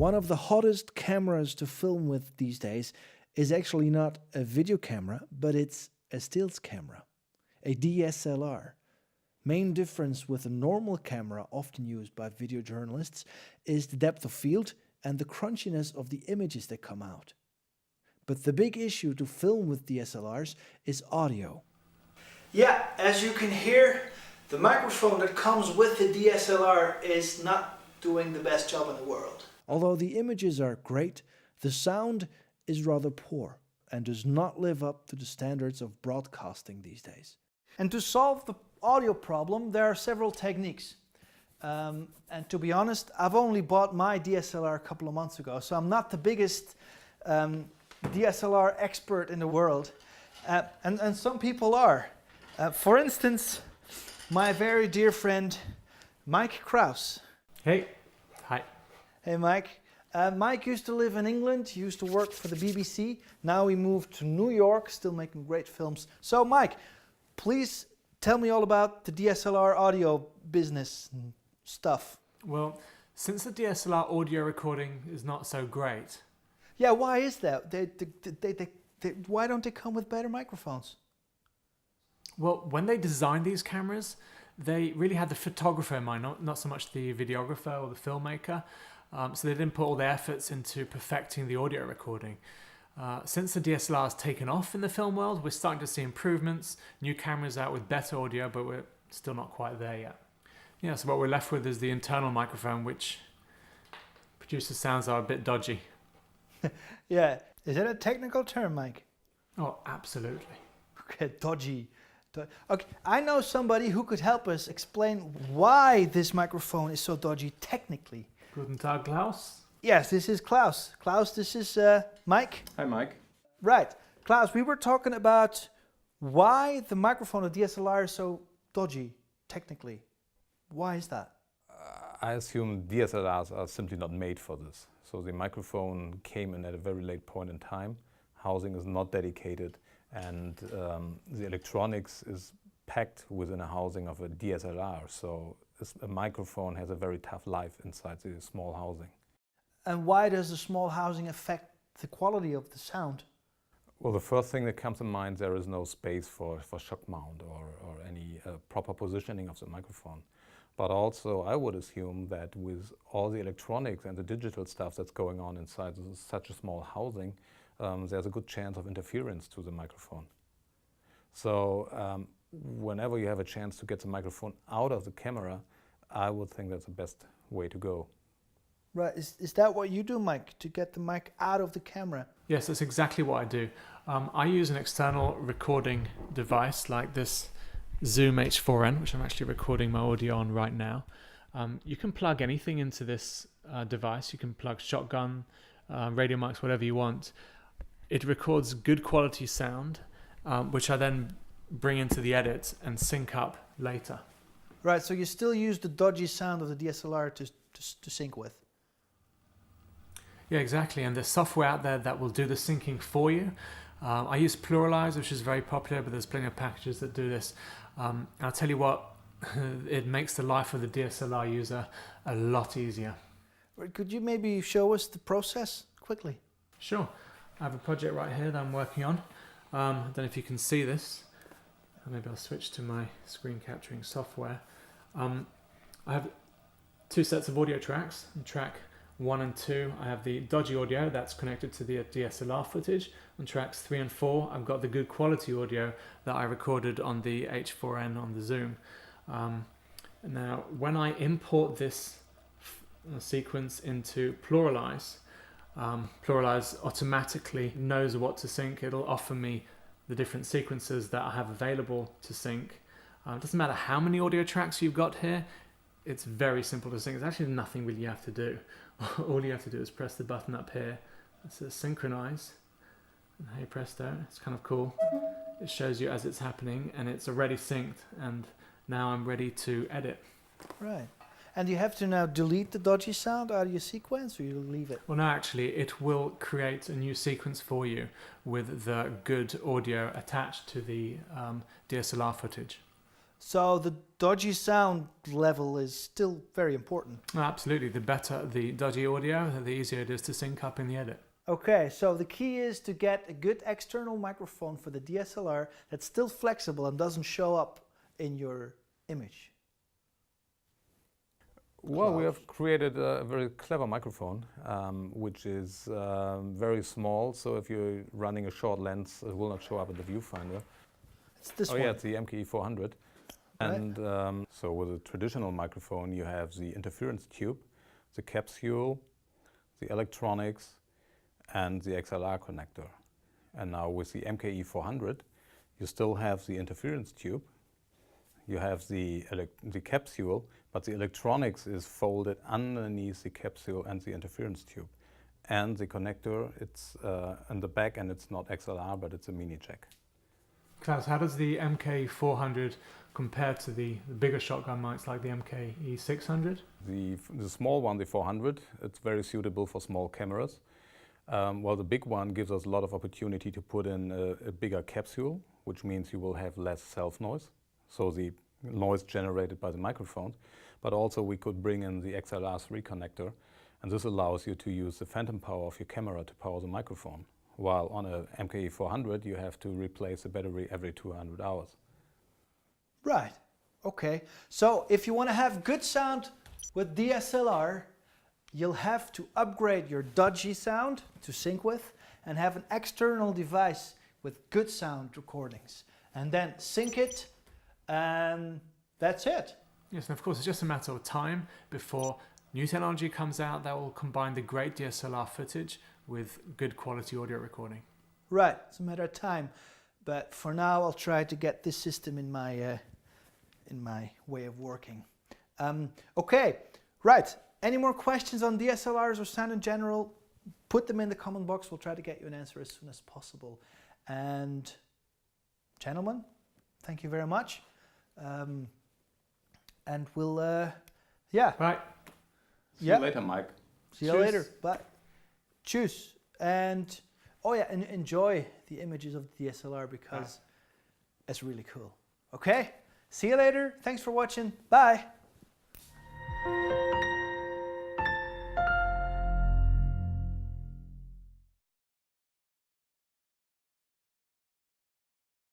One of the hottest cameras to film with these days is actually not a video camera, but it's a stills camera, a DSLR. Main difference with a normal camera often used by video journalists is the depth of field and the crunchiness of the images that come out. But the big issue to film with DSLRs is audio. Yeah, as you can hear, the microphone that comes with the DSLR is not doing the best job in the world. Although the images are great, the sound is rather poor and does not live up to the standards of broadcasting these days. And to solve the audio problem, there are several techniques. And to be honest, I've only bought my DSLR a couple of months ago, so I'm not the biggest DSLR expert in the world. And some people are. For instance, my very dear friend, Mike Kraus. Hey. Hi. Hey, Mike. Mike used to live in England, he used to work for the BBC. Now he moved to New York, still making great films. So, Mike, please tell me all about the DSLR audio business and stuff. Well, since the DSLR audio recording is not so great. Yeah, why is that? Why don't they come with better microphones? Well, when they designed these cameras, they really had the photographer in mind, not so much the videographer or the filmmaker. So they didn't put all their efforts into perfecting the audio recording. Since the DSLR has taken off in the film world, we're starting to see improvements, new cameras out with better audio, but we're still not quite there yet. Yeah, so what we're left with is the internal microphone, which produces sounds that are a bit dodgy. Yeah, is that a technical term, Mike? Oh, absolutely. Okay, dodgy. Okay, I know somebody who could help us explain why this microphone is so dodgy technically. Guten Tag, Klaus. Yes, this is Klaus. Klaus, this is Mike. Hi, Mike. Right. Klaus, we were talking about why the microphone of DSLR is so dodgy technically. Why is that? I assume DSLRs are simply not made for this. So the microphone came in at a very late point in time. Housing is not dedicated, and the electronics is packed within a housing of a DSLR. So a microphone has a very tough life inside the small housing. And why does the small housing affect the quality of the sound? Well, the first thing that comes to mind, there is no space for shock mount or any proper positioning of the microphone. But also, I would assume that with all the electronics and the digital stuff that's going on inside such a small housing, there's a good chance of interference to the microphone. So whenever you have a chance to get the microphone out of the camera, I would think that's the best way to go. Right, is that what you do, Mike, to get the mic out of the camera? Yes, that's exactly what I do. I use an external recording device like this Zoom H4n, which I'm actually recording my audio on right now. You can plug anything into this device. You can plug shotgun, radio mics, whatever you want. It records good quality sound, which I then bring into the edit and sync up later. Right, so you still use the dodgy sound of the DSLR to sync with? Yeah, exactly. And there's software out there that will do the syncing for you. I use Pluralize, which is very popular, but there's plenty of packages that do this. I'll tell you what, it makes the life of the DSLR user a lot easier. Could you maybe show us the process quickly? Sure. I have a project right here that I'm working on. I don't know if you can see this. Maybe I'll switch to my screen capturing software. I have two sets of audio tracks. In track 1 and 2, I have the dodgy audio that's connected to the DSLR footage. On tracks 3 and 4, I've got the good quality audio that I recorded on the H4n on the Zoom. Now, when I import this sequence into Pluralize, Pluralize automatically knows what to sync. It'll offer me the different sequences that I have available to sync. It doesn't matter how many audio tracks you've got here. It's very simple to sync. There's actually nothing really you have to do. All you have to do is press the button up here. It says synchronize. And hey presto, it's kind of cool. It shows you as it's happening and it's already synced, and now I'm ready to edit. Right. And you have to now delete the dodgy sound out of your sequence, or you leave it? Well, no, actually, it will create a new sequence for you with the good audio attached to the DSLR footage. So the dodgy sound level is still very important. Absolutely. The better the dodgy audio, the easier it is to sync up in the edit. Okay, so the key is to get a good external microphone for the DSLR that's still flexible and doesn't show up in your image. Well, we have created a very clever microphone, which is very small. So if you're running a short lens, it will not show up in the viewfinder. It's this Oh one. yeah, it's the MKE 400. And so with a traditional microphone, you have the interference tube, the capsule, the electronics, and the XLR connector. And now with the MKE 400, you still have the interference tube, you have the capsule, but the electronics is folded underneath the capsule and the interference tube. And the connector, it's in the back, and it's not XLR, but it's a mini jack. Klaus, how does the MK400 compare to the bigger shotgun mics like the MKE 600? The small one, the 400, it's very suitable for small cameras. While the big one gives us a lot of opportunity to put in a bigger capsule, which means you will have less self-noise, so the noise generated by the microphone. But also we could bring in the XLR3 connector, and this allows you to use the phantom power of your camera to power the microphone. While on a MKE 400, you have to replace the battery every 200 hours. Right, okay. So if you want to have good sound with DSLR, you'll have to upgrade your dodgy sound to sync with and have an external device with good sound recordings. And then sync it, and that's it. Yes, and of course it's just a matter of time before new technology comes out that will combine the great DSLR footage with good quality audio recording. Right, it's a matter of time. But for now, I'll try to get this system in my way of working. Okay, right. Any more questions on DSLRs or sound in general? Put them in the comment box. We'll try to get you an answer as soon as possible. And gentlemen, thank you very much. And we'll, yeah. Right. See you later, Mike. See you later. Bye. Cheers. And, oh yeah, and enjoy the images of the DSLR because it's really cool. Okay? See you later. Thanks for watching. Bye.